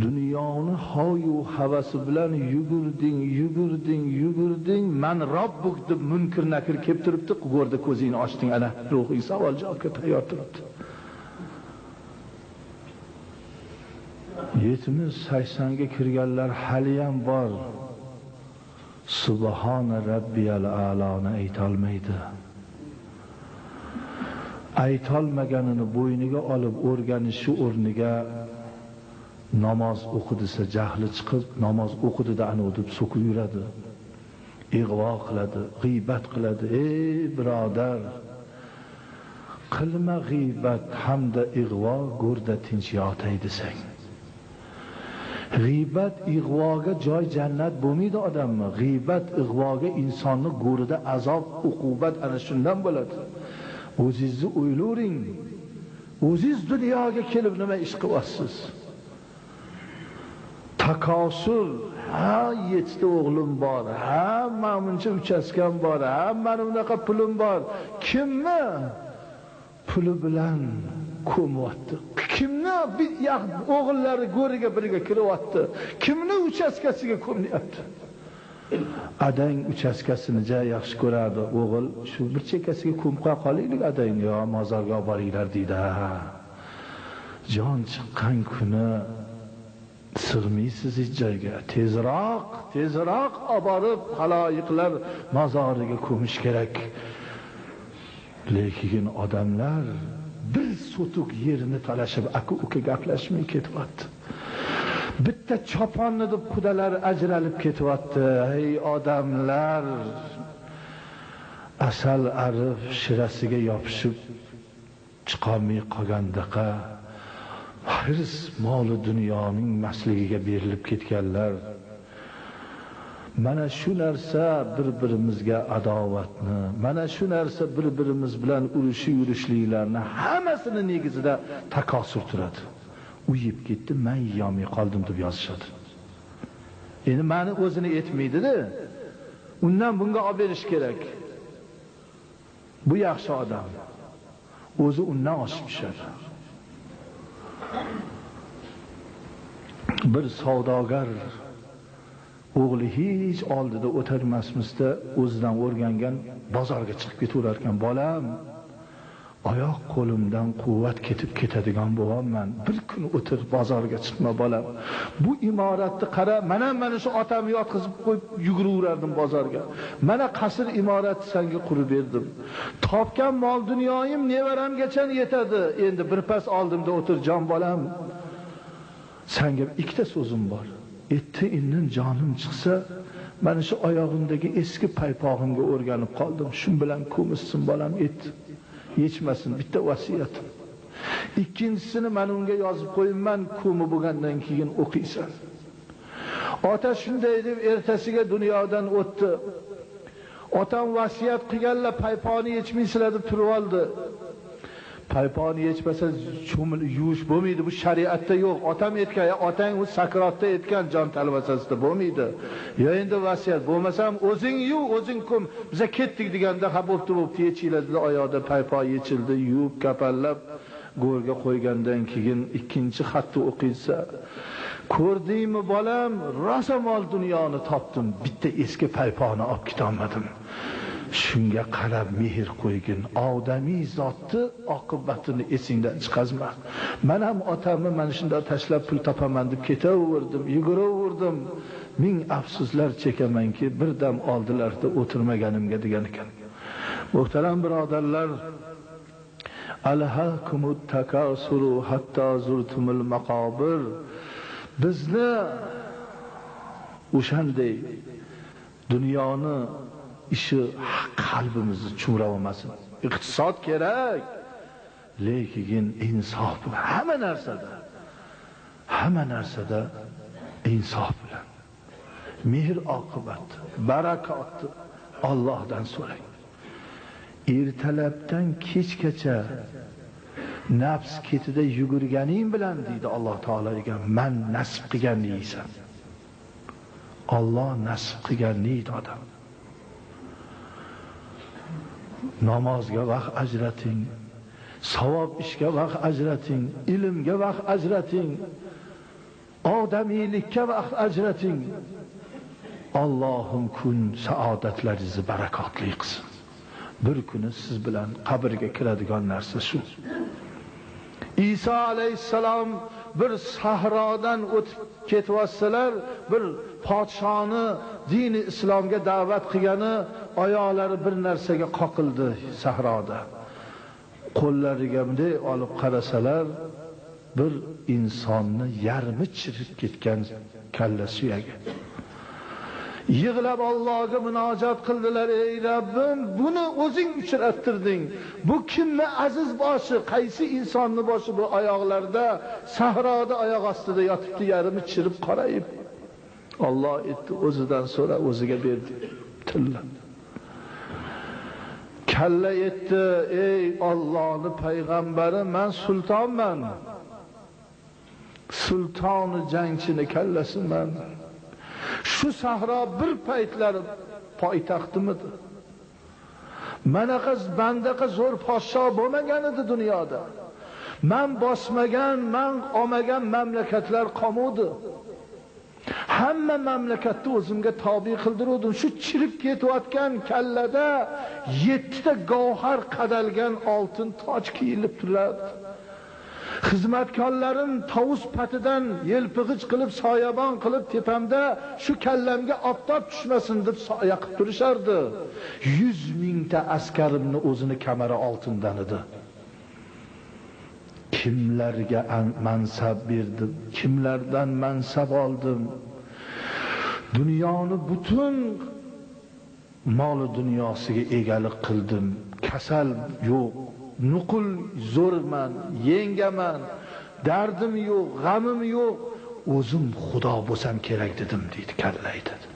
Dunyoni hoyu havasi bilan yugurding, man Robbuk deb munkir nakir kelib turibdi, ko'rdi ko'zingni ochding, ana ruhiy savol javobga tayyor turibdi. 70-80 ga kirganlar hali ham bor. Subhana rabbiyal a'loni aytolmaydi. Aytolmaganini bo'yniga olib o'rganishi o'rniga namoz o'qidisa jahli chiqib, namoz o'qidida ana deb so'kib yuradi. Ig'vo qiladi, g'iybat qiladi. Ey birodar, qilma g'iybat hamda ig'vo, go'rda tinch yotay desang. G'iybat ig'voga joy jannat bo'lmaydi odammi? G'iybat ig'voga insonni go'rida azob, uqubat ana shundan bo'ladi. O'zingizni o'ylavering. O'zingiz dunyoga kelib nima ish qilyapsiz? Takosur, ha 7 ta o'g'lim bor, ha men buncha uchastkam bor, ha men unaqa pulim bor. Kimni puli bilan ko'myapti? Kimni o'g'illari go'riga birga kiryapti? Kimni uchastkasiga ko'myapti? Adang uchastkasini ja yaxshi ko'radi. O'g'il shu bir chekkasiga ko'mib qo'yaylik adangni, yo mozorga olib boringlar deydi. Jon chiqqan kuni sig'maysiz hech joyga. Tezroq olib borib haloyiqlar mozoriga ko'mish kerak. Lekin odamlar bir so'tuq yerini talashib aka-uka gaplashmay ketyapti. Bitta choponni deb qudalar ajralib ketyapti. Ey odamlar, asal arif shirasiga yopishib chiqolmay qolgandaqa hirs moli dunyoning masligiga berilib ketganlar. Mana shu narsa bir-birimizga adovatni, mana shu narsa bir-birimiz bilan urushi yurishliklarni hammasini negizida takosur turadi. U yeb ketdi, men yeyolmay qoldim deb yozishadi. Endi meni o'zini etmaydi-da. Undan bunga olib berish kerak. Bu yaxshi odam. O'zi undan oshib tushadi. Bir savdogar o'g'li hech oldida o'tirmasmisda o'zidan o'rgangan bozorga chiqib ketaverar ekan. Bolam, oyoq qo'limdan quvvat ketib ketadigan bo'laman. Bir kun o'tir bozorga chiqma bolam. Bu imoratni qara, mana shu otamni yotqizib qo'yib yuguraverardim bozorga. Mana qasr imoratni senga qurib berdim. Topgan mol dunyoyim nevaramgacha yetadi. Endi birpas oldimda o'tir jon bolam. Senga ikkita so'zim bor. Indin jonim chiqsa, mana shu oyog'imdagi eski paypog'imga o'rganib qoldim. Shu bilan ko'mishsin bolam, yechmasin, bitta vasiyatim. Ikkinchisini men unga yozib qo'yimman, ko'mi bo'lgandan keyin o'qiysan. Ota shunday deb ertasiga dunyodan o'tdi. Otam vasiyat qilganlar payponi yechmaysizlar deb turib oldi. Payponi yechmasa cho'mil yuvish bo'lmaydi, bu shariatda yo'q. Otam aytgan, otang u sakratda aytgan jon talvasasida bo'lmaydi. Yo endi vasiyat bo'lmasam o'zing yuv, o'zing ko'm. Biz ketdik deganda ha bo'pti yechiladi dedi. Oyoqda paypo yechildi, yuvib kapallab go'rga qo'ygandan keyin ikkinchi xatni o'qiysa, ko'rdingmi bolam, rosa mol dunyoni topdim, bitta eski payponi olib ketolmadim. Shunga qarab mehr qo'ygin. Odamiy zotni oqibatini esingdan chiqazma. Men ham otamni mana shunday tashlab pul topaman deb ketaverdim, yuguraverdim. Ming afsuslar chekamanki, birdam oldilarda o'tirmaganimga degan ekan. Muhtaram birodarlar, alhaakumut takasuru hatta zurtumul maqabir. Bizni o'shanday dunyoni ishi qalbimizni chumrab olmasin. Iqtisod kerak, lekin insof bilan hamma narsada insof bilan. Mehr oqibat, barakotni Allohdan so'rang. Ertalabdan kechgacha nafs ketida yugurganing bilan deydi Alloh taologa, men nasib qilganni yeysan. Alloh nasib qilganni yeydi odam. Namozga vaqt ajrating, Savob ishga vaqt ajrating, ilmga vaqt ajrating, odamiylikka vaqt ajrating. Allohim kun saodatlaringizni barakotli qilsin. Bir kuni siz bilan qabrga kiradigan narsa shu. İsa alayhissalom bir sahrodan o'tib ketyapsalar, bir podshoni dini islomga da'vat qilgani oyoqlari bir narsaga qoqildi sahroda. Qo'llariga bunday olib qarasalar, bir insonni yarmi chirib ketgan kalla suyagi. Yig'lab Allohga munojat qildilar: "Ey Rabbim, buni o'zing uchrattirding. Bu kimni aziz boshi, qaysi insonni boshi bu oyoqlarda, sahroda oyoq ostida yotibdi, yarmi chirib qorayib." Alloh aytdi: "O'zidan so'ra, o'ziga berdi." Tilla. Kalla aytdi: "Ey Allohning payg'ambari, men sultonman. Sultoni jangchini kallasiman. Shu sahro bir paytlar poytaxtimidi. Manaqa bandaqa zo'r podsho bo'lmagan edi dunyoda. Men bosmagan, men olmagan mamlakatlar qolmadi. Hamma mamlakatni o'zimga tobe qildirdim. Shu chirib ketayotgan kallada 7 ta gavhar qadalgan oltin toj kiyilib turadi. Xizmatkorlarim tovus patidan yelpig'ich qilib, soyabon qilib tepamda shu kallamga oftob tushmasin deb soya qilib turishardi. 100 mingta askarimni o'zini kamari oltindan edi. Kimlarga mansab berdim, kimlardan mansab oldim. Dunyoni butun mol dunyosiga egalik qildim. Kasal yo'q. Nuqul zo'rman, yengaman, dardim yo'q, g'amim yo'q. O'zim Xudo bo'lsam kerak dedim deydi, kalla aytadi.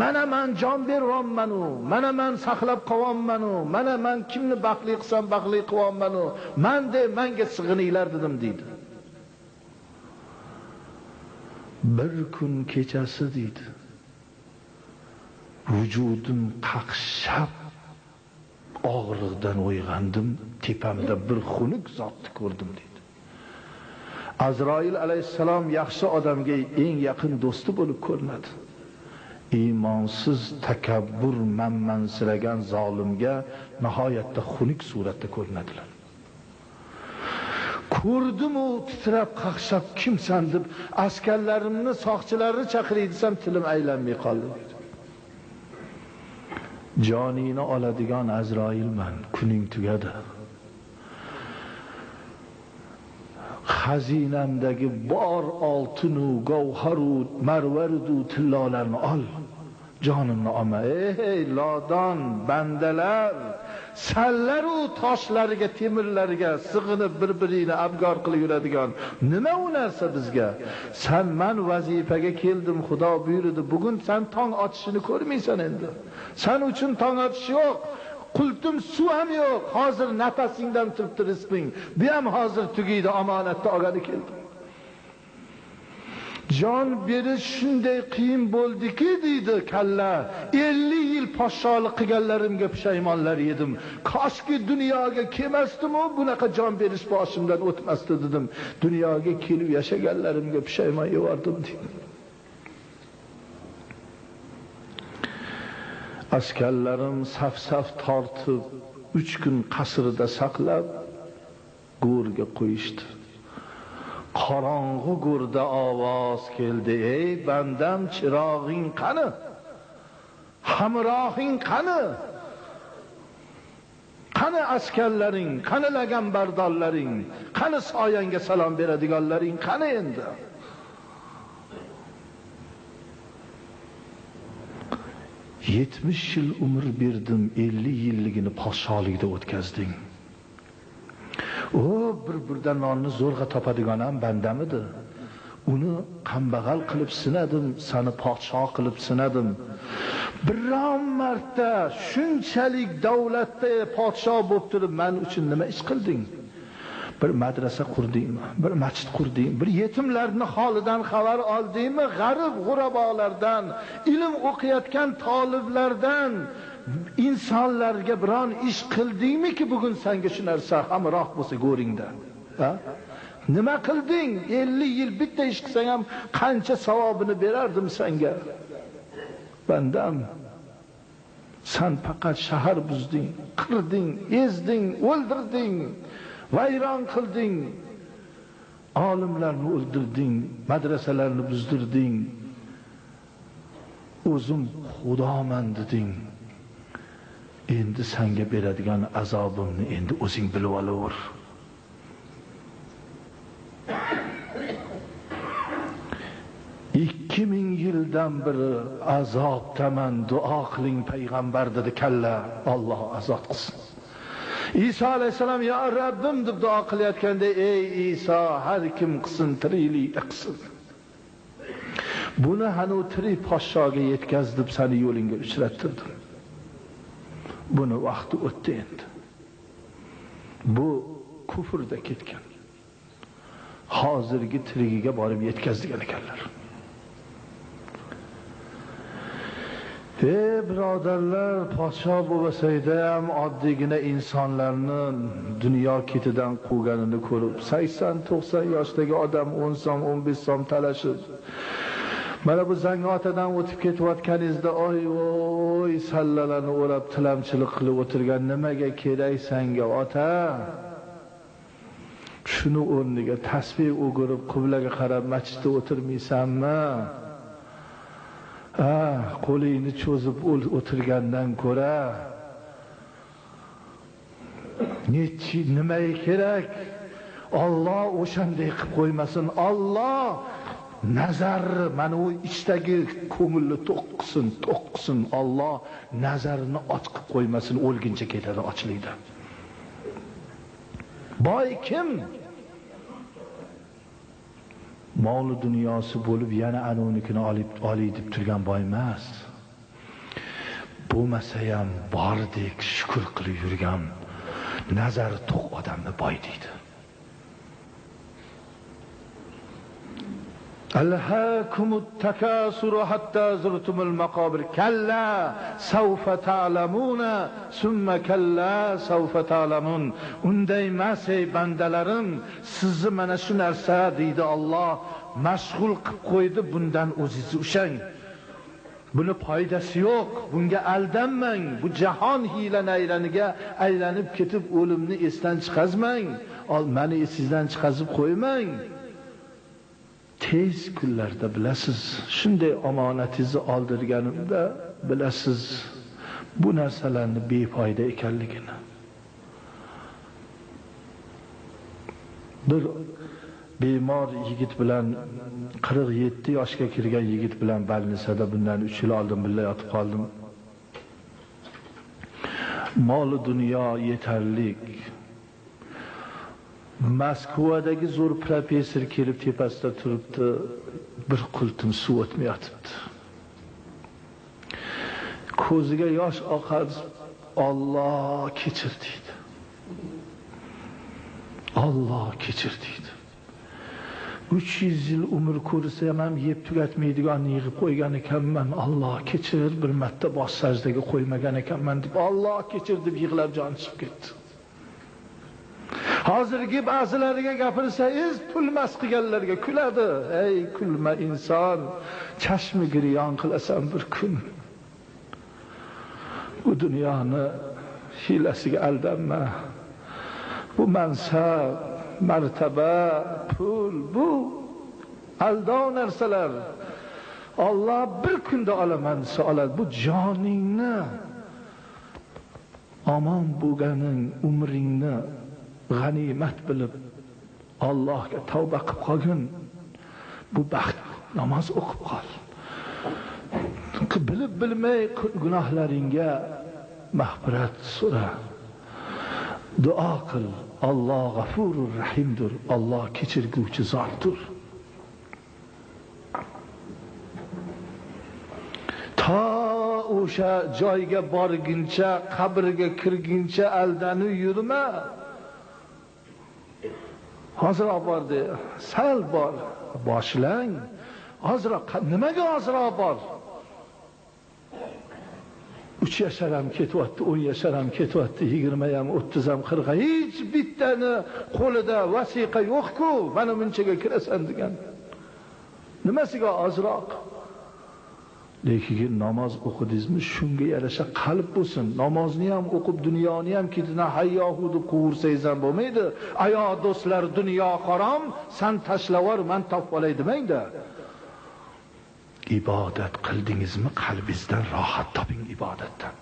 Mana men jon beryapman-u, mana men saqlab qolyapman-u, mana men kimni baxtli qilsam baxtli qilyapman-u, menga sig'ininglar dedim deydi. Bir kun kechasi deydi, vujudim qaqshab og'riqdan uyg'ondim, tepamda bir xunuk zotni ko'rdim deydi. Azroil alayhissalom yaxshi odamga eng yaqin do'sti bo'lib ko'rinadi. Iymonsiz, takabbur, manmansiragan zolimga nihoyatda xunuk suratda ko'rinadilar. Ko'rdim-u titrab qaqshab, kimsan deb askarlarimni, soqchilarni chaqiray desam tilim aylanmay qoldi. Joningni oladigan Azroilman, kuning tugadi. Xazinamdagi bor oltinu, gavharu, marvaru, tillolarni ol. Jonimni olma. Ey lodon bandalar, sallaru toshlariga, temirlariga sig'inib bir-birini abgor qilib yuradigan nima u narsa bizga? Sen men vazifaga keldim, Xudo buyurdi. Bugun sen tong otishini ko'rmaysan endi. Sen uchun tong otish yo'q. Qultum suv ham yo'q. Hozir nafasingdan turibdi rizqing. Bu ham hozir tugaydi, omonatni olgani keldim. Jon berish shunday qiyin bo'ldiki deydi kalla. 50 yil podshohlik qilganlarimga pushaymonlar edim. Koshki dunyoga kelmasdim-u, bunaqa jon berish boshimdan o'tmasdi dedim. Dunyoga kelib yashaganlarimga pushaymon yo'rdim deydi. Askarlarim saf-saf tortib 3 kun qasrida saqlab go'rga qo'yishdi. Qorong'u go'rda ovoz keldi: "Ey bandam, chirog'ing qani? Hamrohing qani? Qani askarlaring, qani laganbardorlaring, qani soyangga salom beradiganlaring qani endi?" "70 yil umr berdim, 50 yilligini podshohlikda o'tkazding. O bir-birdan nonni zo'rg'a topadigan ham bandam edi. Uni kambag'al qilib sinadim, seni podshoh qilib sinadim. Biron marta shunchalik davlatda podshoh bo'lib turib men uchun nima ish qilding? Bir madrasa qurdingmi? Bir masjid qurdingmi? Bir yetimlarning holidan xabar oldingmi? G'arib g'urabolardan, ilm o'qiyotgan taliblardan insonlarga biron ish qildingmi-ki bugun senga shu narsa hamroh bo'lsa go'ringda? Ha? Nima qilding? 50 yil bitta ish qilsang ham qancha savobini berardim senga. Bandam, sen faqat shahar buzding, qirding, ezding, o'ldirding, vayron qilding. Olimlarni o'ldirding, madrasalarni buzdirding. O'zim xudoman deding. Endi senga beradigan azobimni endi o'zing bilib olaver. İki ming yildan beri azobdaman, duo qiling payg'ambar dedi. Kalla, Alloh azob qilsin. İsa alayhisalom ya Rabbim deb duo qilayotganda, ey İsa, har kim qilsin, tiriklik qilsin. Buni hanu tirik podshoga yetkazib seni yo'lingga uchrattirdim. Buni vaqti o'tdi endi. Bu kufrda ketgan. Hozirgi tirigiga borib yetkazdigan ekanlar. Birodarlar, podsho bo'lsaydi ham oddiygina insonlarni dunyo ketidan quvganini ko'rib, 80-90 yoshdagi odam 10 so'm, 15 so'm talashib, mana bu Zangotadan o'tib ketayotganingizda oy sallalarni o'rab tilamchilik qilib o'tirgan nimaga kerak senga ota? Shuni o'rniga tasbih o'girib qiblaga qarab masjidda o'tirmaysanmi? Qo'lingni cho'zib o'tirgandan ko'ra nimaga kerak? Alloh o'shanday qilib qo'ymasin. Alloh nazar mana u ichdagi ko'ngilni to'qqisin. Alloh nazarini och qilib qo'ymasin, o'lguncha ketadi ochlikdan. Boy kim? Mol dunyosi bo'lib yana anonikini olib deb turgan boy emas. Bo'lmasa ham bordek shukr qilib yurgan nazari to'q odamni boy deydi. Alhaakumut takasuru hatta zurtumul maqabir. Kalla sawfa ta'lamuna summa kalla sawfa ta'lamun. Unday emas ey bandalarim, sizni mana shu narsa deydi Alloh mashg'ul qilib qo'ydi, bundan o'zingiz ushang. Buni foydasi yo'q, bunga aldanmang. Bu jahon hiyla-nayraniga aylanib ketib o'limni esdan chiqazmang. Meni esingizdan chiqazib qo'ymang. Tez kunlarda bilasiz, shunday omonatingizni oldirganimda bilasiz bu narsalarni befoyda ekanligini. Bir bemor yigit bilan 47 yoshga kirgan yigit bilan больницада bundan 3 yil oldin birga yotib qoldim. Mol dunyo yetarlik. Moskvadagi zo'r professor kelib tepasida turibdi, bir qultum suv o'tmayotibdi. Ko'ziga yosh oqar, Alloh kechir deydi. Alloh kechir deydi. 300 yil umr ko'rsa ham yeb tugatmaydigan yig'ib qo'ygan ekanman. Alloh kechir, bir marta bosh sajdaga qo'ymagan ekanman deb Alloh kechir deb yig'lab jon chiqib ketdi. Hozirgi ba'zilariga gapirsangiz pulmas qilganlarga kuladi. Ey kulma inson, chashmi giryon qilasan bir kun. Bu dunyoni hiylasiga aldanma. Bu mansab, martaba, pul, bu aldov narsalar. Alloh bir kunda olaman desa oladi. Bu joningni, omon bo'lganing, umringni g'animat bilib Allohga tavba qilib qolgin. Bu baxt, namoz o'qib qol. Bilib bilmay gunohlaringga mag'firat so'ra. Duo qil. Alloh g'afurur rahimdir. Alloh kechirguvchi zotdir. Ta o'sha joyga borguncha, qabrga kirguncha aldanib yurma. Hozirroq bordi, sal bor, boshlang. Hozirroq nimaga hozirroq bor? 3 yashar ham ketyapti, 10 yashar ham ketyapti, 20 ham, 30 ham, 40. Hech bittani qo'lida vasiqa yo'q-ku, mana bunchaga kirasan degan. Nimasiga ozroq? Lekin namoz o'qidingizmi, shunga yarasha qalb bo'lsin. Namozni ham o'qib, dunyoni ham ketidan hayyohu deb quvursangiz ham bo'lmaydi. Ayo do'stlar, dunyo harom, sen tashlavar, men topib olay demangda. Ibodat qildingizmi, qalbingizdan rohat toping ibodatdan.